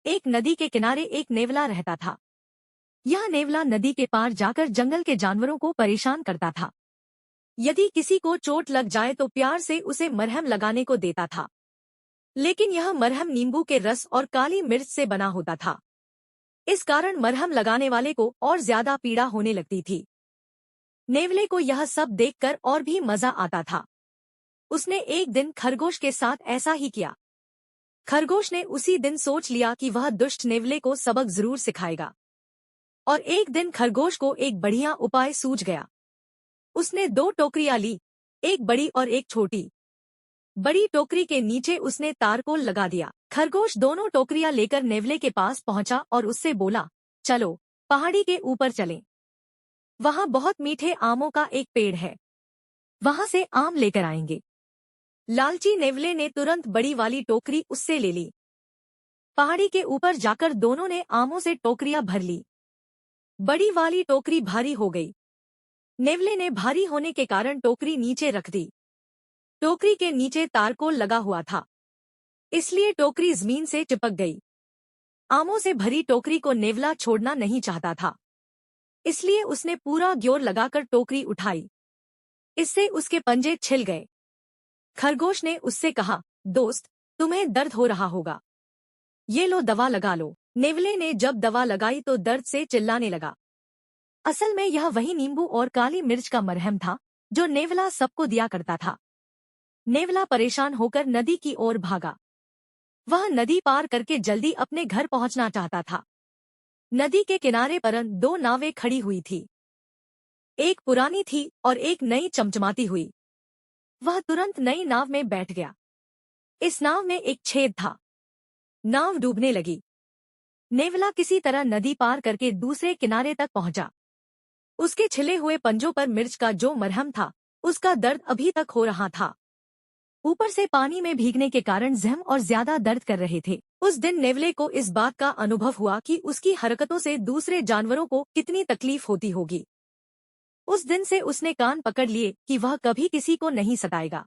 एक नदी के किनारे एक नेवला रहता था। यह नेवला नदी के पार जाकर जंगल के जानवरों को परेशान करता था। यदि किसी को चोट लग जाए तो प्यार से उसे मरहम लगाने को देता था, लेकिन यह मरहम नींबू के रस और काली मिर्च से बना होता था। इस कारण मरहम लगाने वाले को और ज्यादा पीड़ा होने लगती थी। नेवले को यह सब देखकर और भी मजा आता था। उसने एक दिन खरगोश के साथ ऐसा ही किया। खरगोश ने उसी दिन सोच लिया कि वह दुष्ट नेवले को सबक जरूर सिखाएगा। और एक दिन खरगोश को एक बढ़िया उपाय सूझ गया। उसने 2 टोकरियां ली, एक बड़ी और एक छोटी। बड़ी टोकरी के नीचे उसने तारकोल लगा दिया। खरगोश दोनों टोकरियां लेकर नेवले के पास पहुंचा और उससे बोला, चलो पहाड़ी के ऊपर चलें। वहां बहुत मीठे आमों का एक पेड़ है, वहां से आम लेकर आएंगे। लालची नेवले ने तुरंत बड़ी वाली टोकरी उससे ले ली। पहाड़ी के ऊपर जाकर दोनों ने आमों से टोकरियां भर ली। बड़ी वाली टोकरी भारी हो गई। नेवले ने भारी होने के कारण टोकरी नीचे रख दी। टोकरी के नीचे तारकोल लगा हुआ था, इसलिए टोकरी जमीन से चिपक गई। आमों से भरी टोकरी को नेवला छोड़ना नहीं चाहता था, इसलिए उसने पूरा जोर लगाकर टोकरी उठाई। इससे उसके पंजे छिल गए। खरगोश ने उससे कहा, दोस्त, तुम्हें दर्द हो रहा होगा, ये लो दवा लगा लो। नेवले ने जब दवा लगाई तो दर्द से चिल्लाने लगा। असल में यह वही नींबू और काली मिर्च का मरहम था जो नेवला सबको दिया करता था। नेवला परेशान होकर नदी की ओर भागा। वह नदी पार करके जल्दी अपने घर पहुंचना चाहता था। नदी के किनारे पर 2 नावें खड़ी हुई थी। एक पुरानी थी और एक नई चमचमाती हुई। वह तुरंत नई नाव में बैठ गया। इस नाव में एक छेद था। नाव डूबने लगी। नेवला किसी तरह नदी पार करके दूसरे किनारे तक पहुंचा। उसके छिले हुए पंजों पर मिर्च का जो मरहम था, उसका दर्द अभी तक हो रहा था। ऊपर से पानी में भीगने के कारण जख्म और ज्यादा दर्द कर रहे थे। उस दिन नेवले को इस बात का अनुभव हुआ कि उसकी हरकतों से दूसरे जानवरों को कितनी तकलीफ होती होगी। उस दिन से उसने कान पकड़ लिए कि वह कभी किसी को नहीं सताएगा।